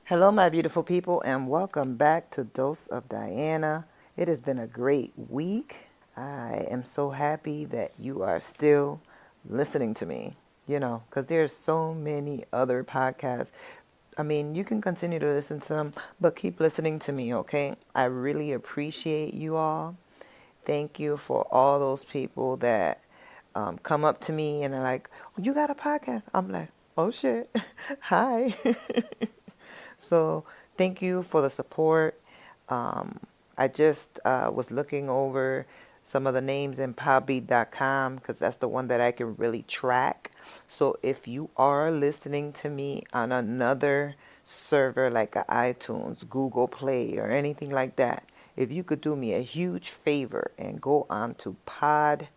Hello, my beautiful people, and welcome back to Dose of Diana. It has been a great week. I am so happy that you are still listening to me, because there's so many other podcasts. I mean, you can continue to listen to them, but keep listening to me, okay? I really appreciate you all. Thank you for all those people that come up to me and are like, "Oh, you got a podcast?" I'm like, "Oh shit, hi." So thank you for the support. Um, I just was looking over some of the names in Podbean.com because that's the one that I can really track. So if you are listening to me on another server like a iTunes, Google Play, or anything like that, if you could do me a huge favor and go on to podbean.com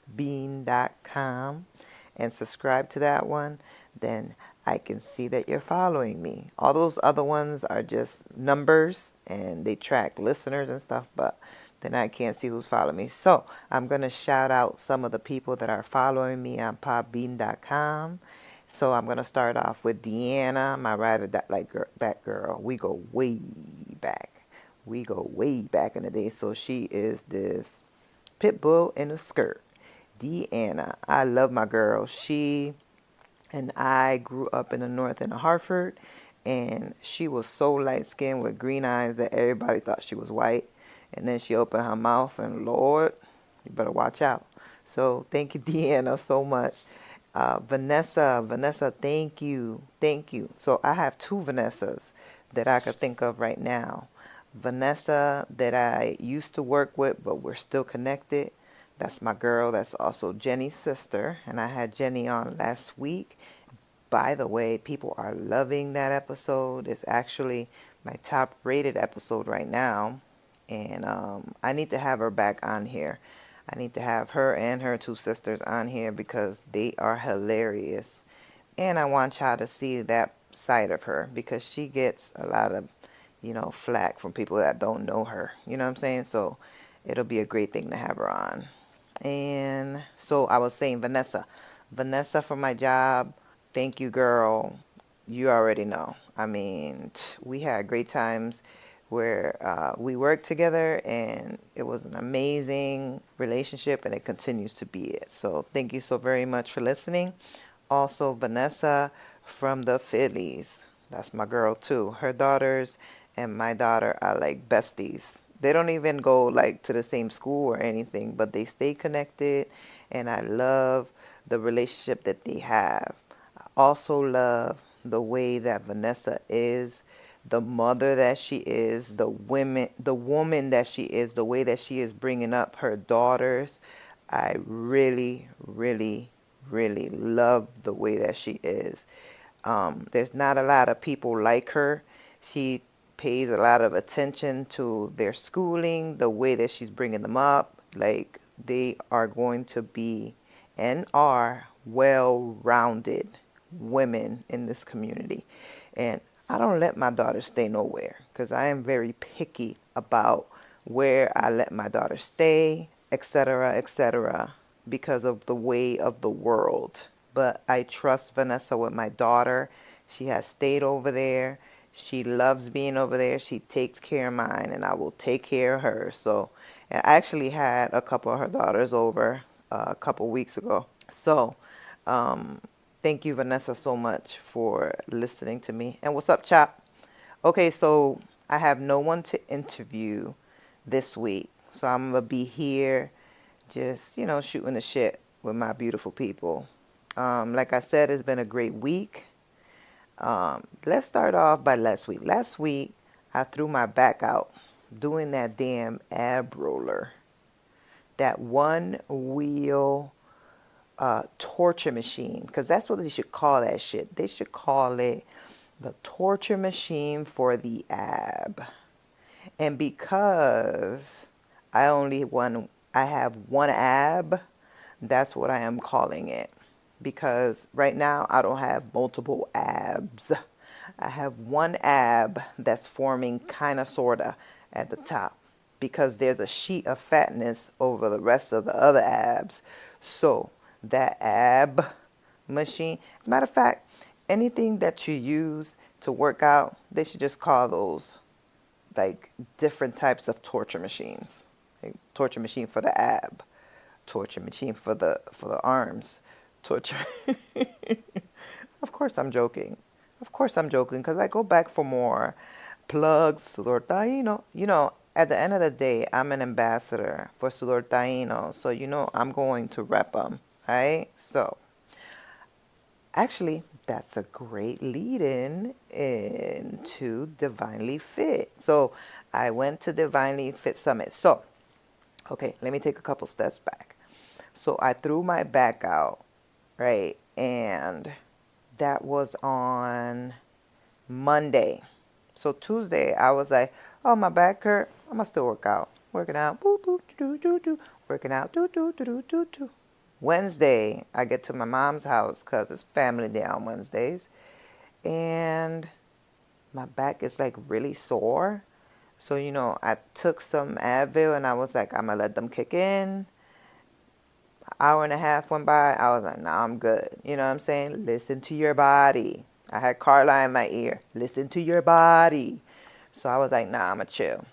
and subscribe to that one, then I can see that you're following me. All those other ones are just numbers and they track listeners and stuff, but then I can't see who's following me. So I'm going to shout out some of the people that are following me on podbean.com. So I'm going to start off with Deanna, my ride or die that girl. We go way back. We go way back in the day. So she is this pit bull in a skirt. Deanna, I love my girl. She and I grew up in the north in Hartford, and she was so light skinned with green eyes that everybody thought she was white. And then she opened her mouth, and Lord, you better watch out. So thank you, Deanna, so much. Vanessa, thank you. So I have two Vanessas that I could think of right now. Vanessa that I used to work with, but we're still connected. That's my girl. That's also Jenny's sister. And I had Jenny on last week. By the way, people are loving that episode. It's actually my top rated episode right now. And I need to have her back on here. I need to have her and her two sisters on here because they are hilarious. And I want y'all to see that side of her because she gets a lot of, flack from people that don't know her. You know what I'm saying? So it'll be a great thing to have her on. And so I was saying Vanessa. Vanessa for my job. Thank you, girl. You already know. I mean, we had great times where we worked together and it was an amazing relationship and it continues to be it. So thank you so very much for listening. Also, Vanessa from the Phillies. That's my girl too. Her daughters and my daughter are like besties. They don't even go like to the same school or anything, but they stay connected and I love the relationship that they have. I also love the way that Vanessa is, the mother that she is, the woman that she is, the way that she is bringing up her daughters. I really, really, really love the way that she is. There's not a lot of people like her. She pays a lot of attention to their schooling, the way that she's bringing them up. Like they are going to be and are well-rounded women in this community. And I don't let my daughter stay nowhere because I am very picky about where I let my daughter stay, etc., because of the way of the world. But I trust Vanessa with my daughter. She has stayed over there. She loves being over there. She takes care of mine, and I will take care of her. So I actually had a couple of her daughters over a couple weeks ago. So thank you, Vanessa, so much for listening to me. And what's up, Chop? Okay, so I have no one to interview this week. So I'm going to be here just, shooting the shit with my beautiful people. Like I said, it's been a great week. Let's start off by last week. Last week, I threw my back out doing that damn ab roller. That one wheel torture machine. Because that's what they should call that shit. They should call it the torture machine for the ab. And because I have one ab, that's what I am calling it. Because right now I don't have multiple abs. I have one ab that's forming kind of sorta at the top because there's a sheet of fatness over the rest of the other abs. So that ab machine, as a matter of fact, anything that you use to work out, they should just call those like different types of torture machines. Like torture machine for the ab, torture machine for the arms, torture. Of course I'm joking. Of course I'm joking because I go back for more plugs, Sudor Taino. At the end of the day, I'm an ambassador for Sudor Taino, so I'm going to rep them, right? So actually, that's a great lead-in into Divinely Fit. So I went to Divinely Fit Summit. So, okay, let me take a couple steps back. So I threw my back out, right? And that was on Monday. So Tuesday, I was like, oh, my back hurt. I'm going to still work out. Working out. Boo, boo, doo, doo, doo. Working out. Doo, doo, doo, doo, doo, doo. Wednesday, I get to my mom's house because it's family day on Wednesdays. And my back is like really sore. So, I took some Advil and I was like, I'm going to let them kick in. An hour and a half went by. I was like, nah, I'm good. You know what I'm saying? Listen to your body. I had Carla in my ear. Listen to your body. So I was like, nah, I'm going to chill.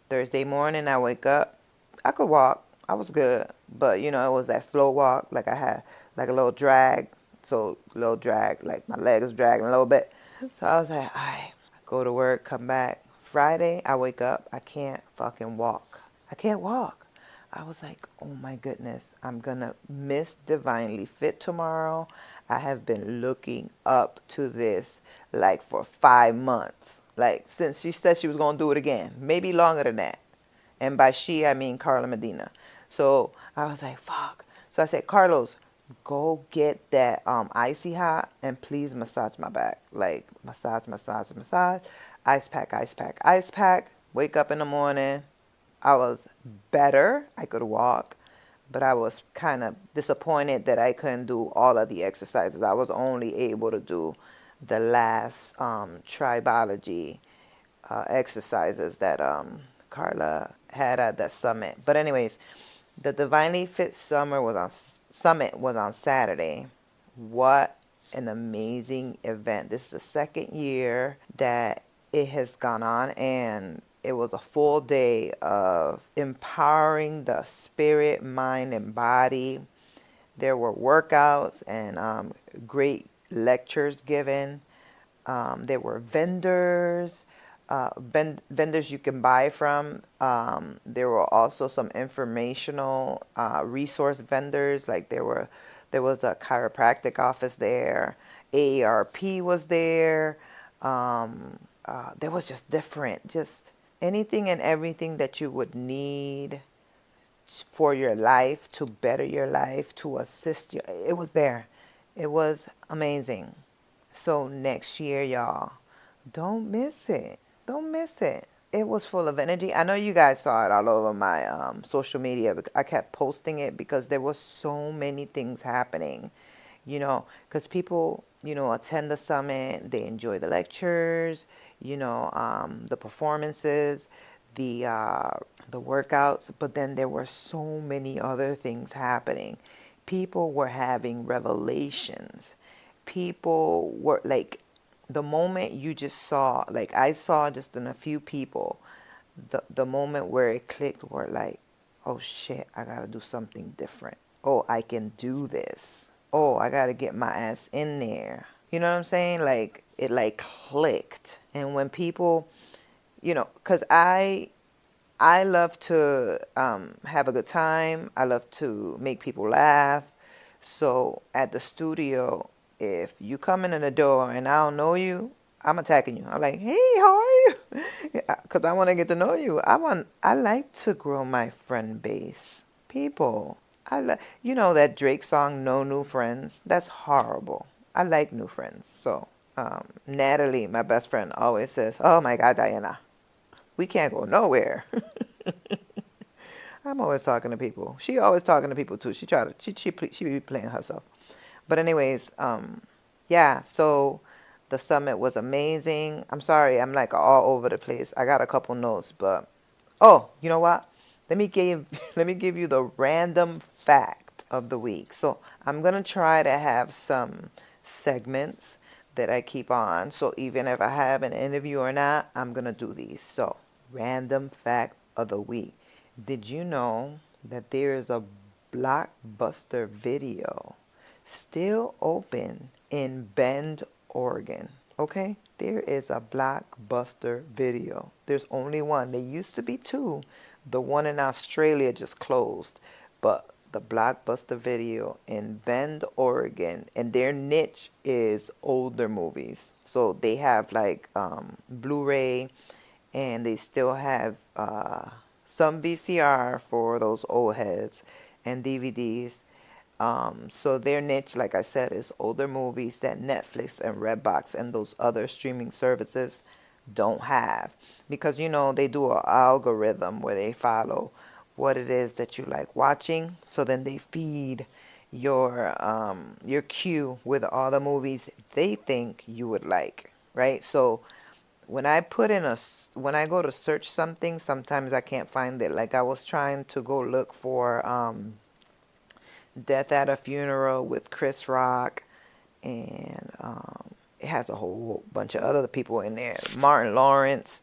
Thursday morning, I wake up. I could walk. I was good. But, it was that slow walk. Like I had like a little drag. So, little drag. Like my legs dragging a little bit. So I was like, all right. Go to work, come back. Friday, I wake up. I can't fucking walk. I can't walk. I was like, oh my goodness. I'm going to miss Divinely Fit tomorrow. I have been looking up to this like for 5 months. Like since she said she was going to do it again. Maybe longer than that. And by she, I mean Carla Medina. So I was like, fuck. So I said, Carlos, go get that icy hot and please massage my back. Like massage. Ice pack. Wake up in the morning. I was better. I could walk. But I was kind of disappointed that I couldn't do all of the exercises. I was only able to do the last tribology exercises that Carla had at that summit. But anyways, the Divinely Fit Summit was on Saturday. What an amazing event. This is the second year that it has gone on, and it was a full day of empowering the spirit, mind, and body. There were workouts and great lectures given. There were vendors, vendors you can buy from. There were also some informational resource vendors. Like there was a chiropractic office there. AARP was there. There was just anything and everything that you would need for your life, to better your life, to assist you. It was there. It was amazing. So next year, y'all, don't miss it. Don't miss it. It was full of energy. I know you guys saw it all over my social media. I kept posting it because there was so many things happening, because people, attend the summit. They enjoy the lectures, the performances, the workouts. But then there were so many other things happening. People were having revelations. People were like, the moment you just saw, like I saw just in a few people, the moment where it clicked were like, oh shit, I gotta do something different. Oh, I can do this. Oh, I gotta get my ass in there. You know what I'm saying? Like it like clicked. And when people, because I love to have a good time. I love to make people laugh. So at the studio, if you come in the door and I don't know you, I'm attacking you. I'm like, hey, how are you? Because I want to get to know you. I like to grow my friend base. People. That Drake song, No New Friends? That's horrible. I like new friends. So Natalie, my best friend, always says, oh my God, Diana, we can't go nowhere. I'm always talking to people. She always talking to people too. She be playing herself. But anyways, yeah, so the summit was amazing. I'm sorry, I'm like all over the place. I got a couple notes, but you know what? Let me give you the random fact of the week. So I'm gonna try to have some segments that I keep on. So even if I have an interview or not, I'm going to do these. So, random fact of the week. Did you know that there is a Blockbuster Video still open in Bend, Oregon? Okay? There is a Blockbuster Video. There's only one. There used to be two. The one in Australia just closed. But the Blockbuster Video in Bend, Oregon, and their niche is older movies. So they have like Blu-ray, and they still have some VCR for those old heads and DVDs. So their niche, like I said, is older movies that Netflix and Redbox and those other streaming services don't have. Because, they do an algorithm where they follow what it is that you like watching. So then they feed your queue with all the movies they think you would like, right? So when I when I go to search something, sometimes I can't find it. Like I was trying to go look for Death at a Funeral with Chris Rock, and it has a whole bunch of other people in there. Martin Lawrence,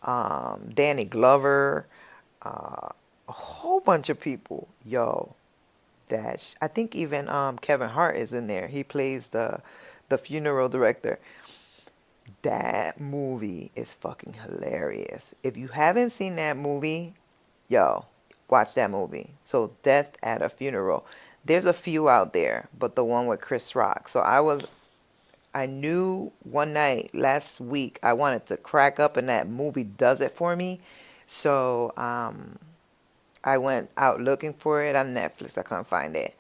Danny Glover, a whole bunch of people. Yo, I think even Kevin Hart is in there. He plays the funeral director. That movie is fucking hilarious. If you haven't seen that movie, yo, watch that movie. So Death at a Funeral. There's a few out there, but the one with Chris Rock. So I knew one night last week I wanted to crack up, and that movie does it for me. So I went out looking for it on Netflix. I couldn't find it.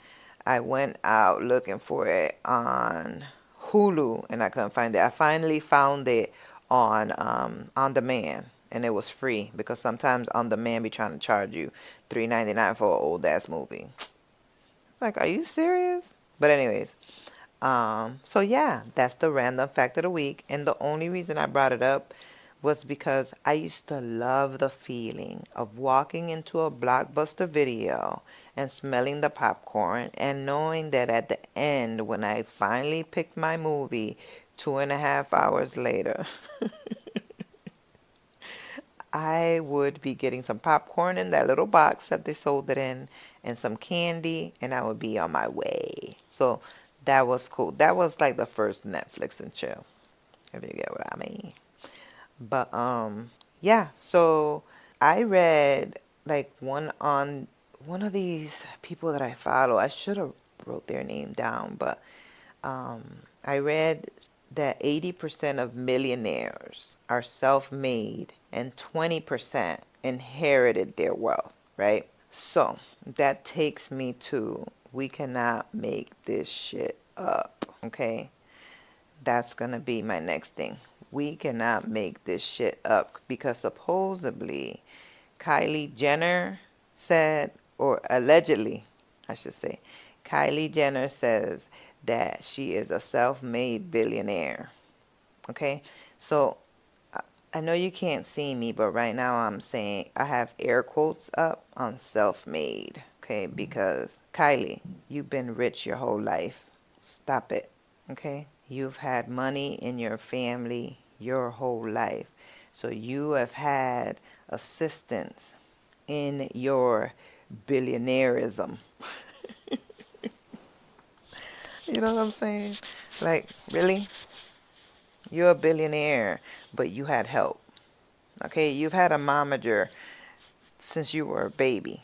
I went out looking for it on Hulu, and I couldn't find it. I finally found it on demand, and it was free, because sometimes on demand be trying to charge you $3.99 for an old ass movie. It's like, are you serious? But anyways, so yeah, that's the random fact of the week. And the only reason I brought it up was because I used to love the feeling of walking into a Blockbuster Video and smelling the popcorn, and knowing that at the end, when I finally picked my movie 2.5 hours later, I would be getting some popcorn in that little box that they sold it in, and some candy, and I would be on my way. So that was cool. That was like the first Netflix and chill, if you get what I mean. But yeah, so I read like one of these people that I follow. I should have wrote their name down, but I read that 80% of millionaires are self-made and 20% inherited their wealth, right? So that takes me to, we cannot make this shit up, okay? That's going to be my next thing. We cannot make this shit up, because supposedly Kylie Jenner said, or allegedly, I should say, Kylie Jenner says that she is a self-made billionaire. Okay? So I know you can't see me, but right now I'm saying, I have air quotes up on self-made. Okay? Because Kylie, you've been rich your whole life. Stop it. Okay? You've had money in your family your whole life. So you have had assistance in your billionaireism. You know what I'm saying? Like, really? You're a billionaire, but you had help. Okay? You've had a momager since you were a baby.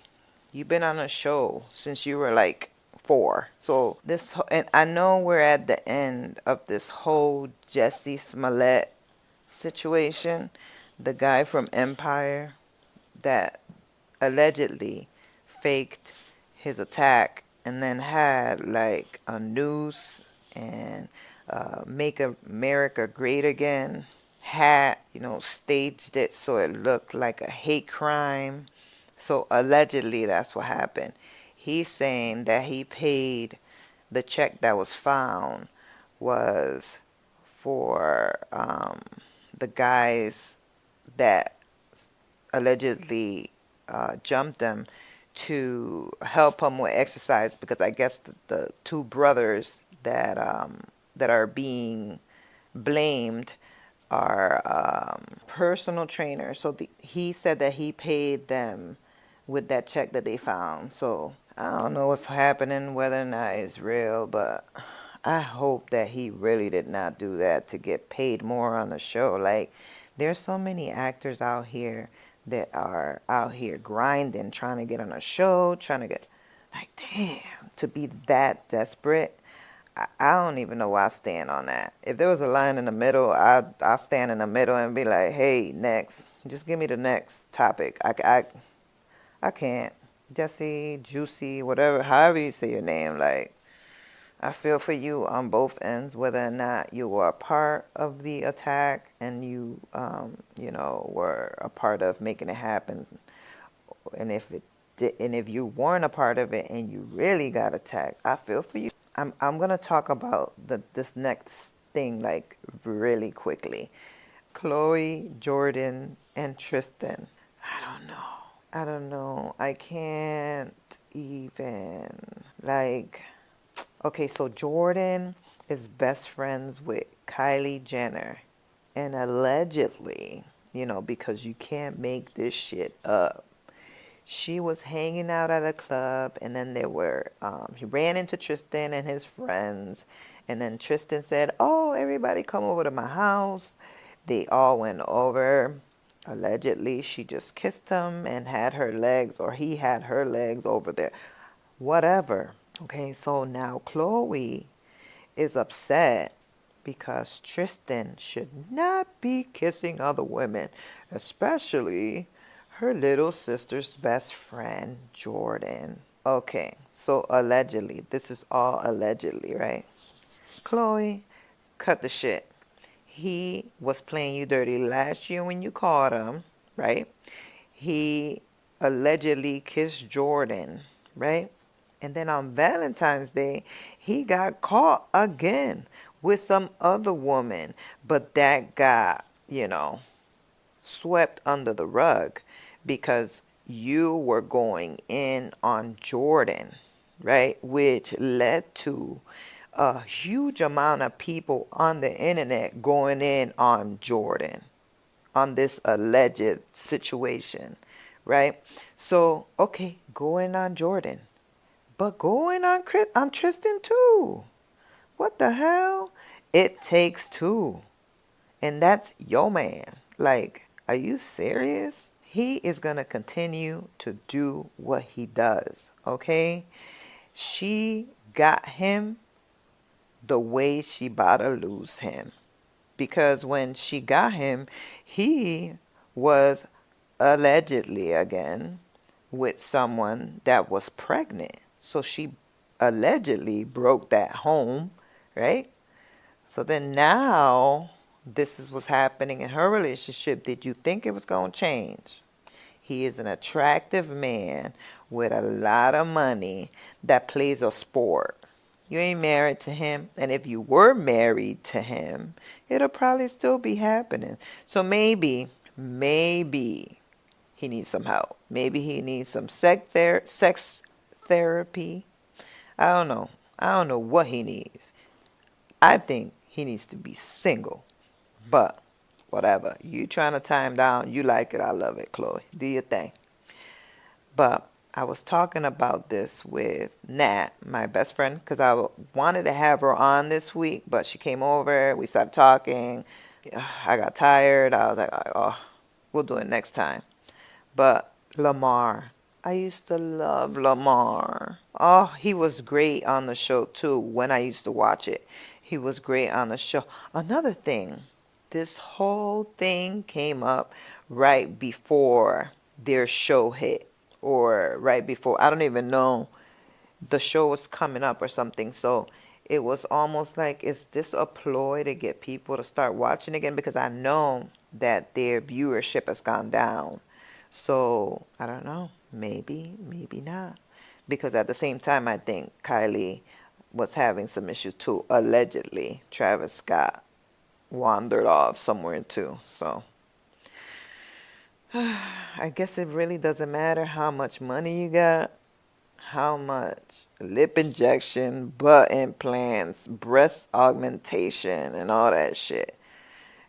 You've been on a show since you were like 4. So and I know we're at the end of this whole Jussie Smollett situation, the guy from Empire that allegedly faked his attack and then had like a noose and Make America Great Again hat, staged it so it looked like a hate crime. So allegedly that's what happened. He's saying that he paid, the check that was found was for the guys that allegedly jumped him to help him with exercise, because I guess the two brothers that are being blamed our personal trainer. So he said that he paid them with that check that they found. So I don't know what's happening, whether or not it's real, but I hope that he really did not do that to get paid more on the show. Like, there's so many actors out here that are out here grinding, trying to get on a show, trying to get, like, damn, to be that desperate. I don't even know where I stand on that. If there was a line in the middle, I'd stand in the middle and be like, hey, next. Just give me the next topic. I can't. Jesse, Juicy, whatever, however you say your name, like, I feel for you on both ends, whether or not you were a part of the attack and you, were a part of making it happen, and if you weren't a part of it and you really got attacked, I feel for you. I'm gonna talk about this next thing like really quickly. Chloe, Jordan, and Tristan. I don't know. I can't even like. Okay, so Jordan is best friends with Kylie Jenner. And allegedly, because you can't make this shit up, she was hanging out at a club, and then he ran into Tristan and his friends. And then Tristan said, oh, everybody come over to my house. They all went over. Allegedly, she just kissed him and had her legs, or he had her legs over there. Whatever. Okay, so now Chloe is upset because Tristan should not be kissing other women, especially her little sister's best friend, Jordan. Okay, so allegedly, this is all allegedly, right? Chloe, cut the shit. He was playing you dirty last year when you caught him, right? He allegedly kissed Jordan, right? And then on Valentine's Day, he got caught again with some other woman. But that got, swept under the rug because you were going in on Jordan, right? Which led to a huge amount of people on the internet going in on Jordan, on this alleged situation, right? So, okay, going on Jordan. But going on Tristan too. What the hell? It takes two. And that's your man. Like, are you serious? He is going to continue to do what he does, okay? She got him the way she about to lose him. Because when she got him, he was allegedly again with someone that was pregnant. So she allegedly broke that home, right? So then now this is what's happening in her relationship. Did you think it was going to change? He is an attractive man with a lot of money that plays a sport. You ain't married to him. And if you were married to him, it'll probably still be happening. So maybe he needs some help. Maybe he needs some sex therapy. I don't know. I don't know what he needs. I think he needs to be single. But whatever. You trying to tie him down. You like it. I love it, Chloe. Do your thing. But I was talking about this with Nat, my best friend, because I wanted to have her on this week, but she came over. We started talking. I got tired. I was like, oh, we'll do it next time. But Lamar, I used to love Lamar. Oh, he was great on the show too when I used to watch it. He was great on the show. Another thing, this whole thing came up right before their show hit, or right before, I don't even know, the show was coming up or something. So it was almost like, is this a ploy to get people to start watching again? Because I know that their viewership has gone down. So I don't know. Maybe not. Because at the same time, I think Kylie was having some issues too. Allegedly, Travis Scott wandered off somewhere too. So I guess it really doesn't matter how much money you got, how much lip injection, butt implants, breast augmentation, and all that shit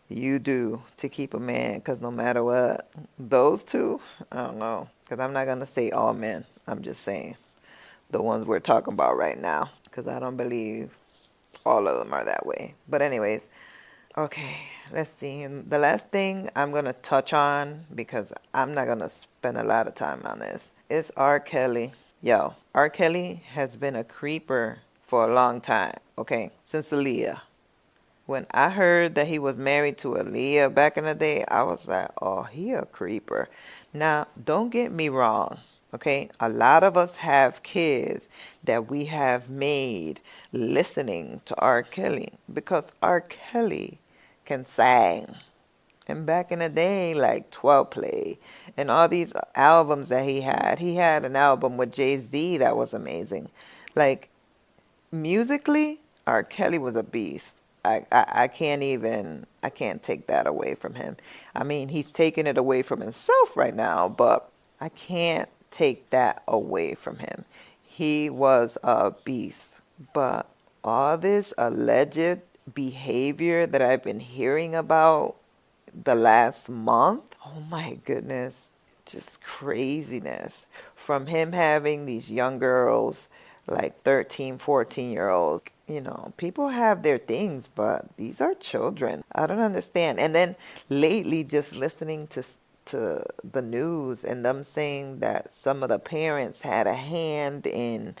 you do to keep a man. Because no matter what, those two, I don't know. Because I'm not going to say all men. I'm just saying the ones we're talking about right now. Because I don't believe all of them are that way. But anyways, okay, let's see. And the last thing I'm going to touch on, because I'm not going to spend a lot of time on this, is R. Kelly. Yo, R. Kelly has been a creeper for a long time, okay? Since Aaliyah. When I heard that he was married to Aaliyah back in the day, I was like, oh, he a creeper. Now, don't get me wrong, okay? A lot of us have kids that we have made listening to R. Kelly because R. Kelly can sing. And back in the day, like 12 Play and all these albums that he had an album with Jay-Z that was amazing. Like, musically, R. Kelly was a beast. I I can't take that away from him. I mean, he's taking it away from himself right now, but I can't take that away from him. He was a beast. But all this alleged behavior that I've been hearing about the last month, oh my goodness, just craziness. From him having these young girls, like 13, 14-year olds. You know, people have their things, but these are children. I don't understand. And then lately, just listening to the news and them saying that some of the parents had a hand in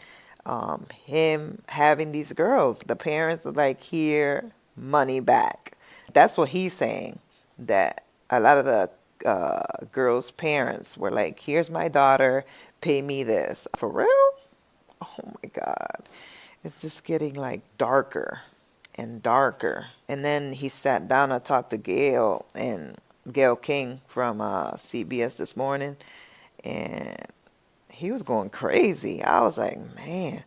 him having these girls. The parents were like, here, money back. That's what he's saying. That a lot of the girls' parents were like, here's my daughter, pay me this. For real? Oh my God. It's just getting like darker and darker. And then he sat down and talked to Gail King from CBS this morning, and he was going crazy. I was like, man,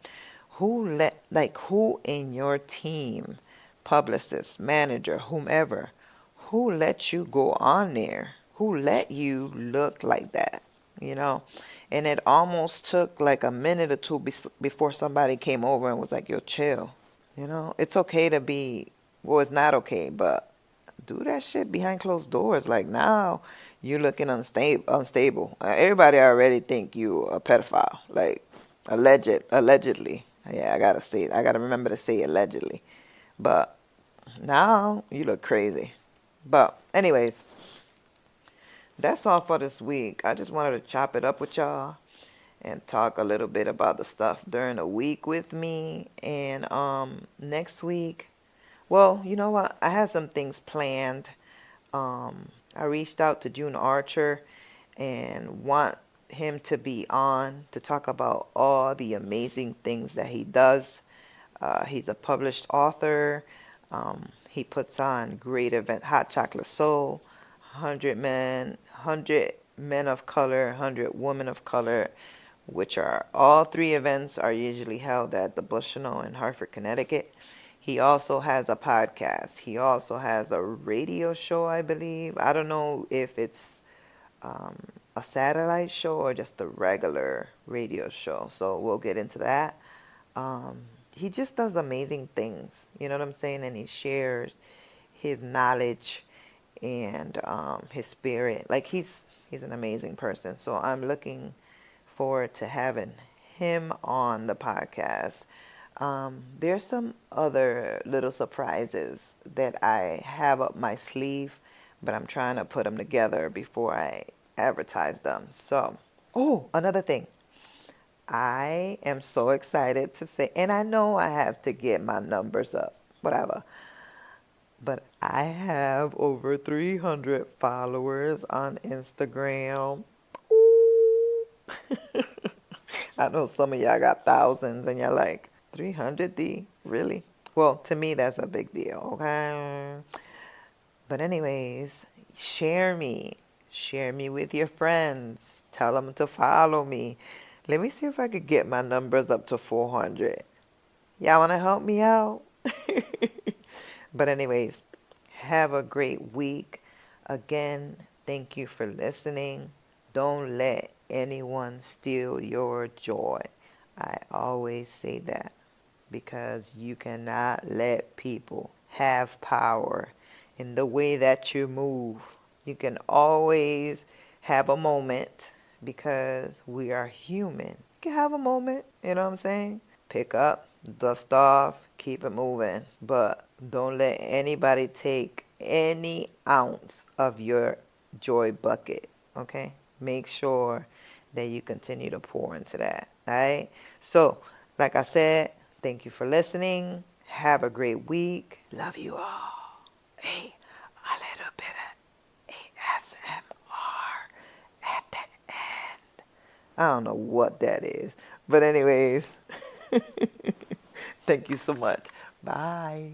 who in your team, publicist, manager, whomever, who let you go on there? Who let you look like that? You know? And it almost took like a minute or two before somebody came over and was like, yo, chill. You know? It's okay to be, well, it's not okay, but do that shit behind closed doors. Like now, you looking unstable. Everybody already think you a pedophile. Like, allegedly. Yeah, I gotta say it. I gotta remember to say allegedly. But now, you look crazy. But anyways, that's all for this week. I just wanted to chop it up with y'all and talk a little bit about the stuff during the week with me. And next week, well, you know what? I have some things planned. I reached out to June Archer and want him to be on to talk about all the amazing things that he does. He's a published author. He puts on great event, Hot Chocolate Soul, 100 men of color, 100 women of color, which are all three events are usually held at the Bushnell in Hartford, Connecticut. He also has a podcast. He also has a radio show, I believe. I don't know if it's a satellite show or just a regular radio show. So we'll get into that. He just does amazing things. You know what I'm saying? And he shares his knowledge and his spirit. Like he's an amazing person. So I'm looking forward to having him on the podcast. There's some other little surprises that I have up my sleeve, but I'm trying to put them together before I advertise them. So, oh, another thing. I am so excited to say, and I know I have to get my numbers up, whatever. But I have over 300 followers on Instagram. Ooh. I know some of y'all got thousands and you're like, 300 D? Really? Well, to me, that's a big deal, okay? But anyways, share me. Share me with your friends. Tell them to follow me. Let me see if I could get my numbers up to 400. Y'all want to help me out? But anyways, have a great week. Again, thank you for listening. Don't let anyone steal your joy. I always say that because you cannot let people have power in the way that you move. You can always have a moment because we are human. You can have a moment, you know what I'm saying? Pick up, dust off, keep it moving. But don't let anybody take any ounce of your joy bucket, okay? Make sure that you continue to pour into that, all right? So, like I said, thank you for listening. Have a great week. Love you all. Hey, a little bit of ASMR at the end. I don't know what that is. But anyways, thank you so much. Bye.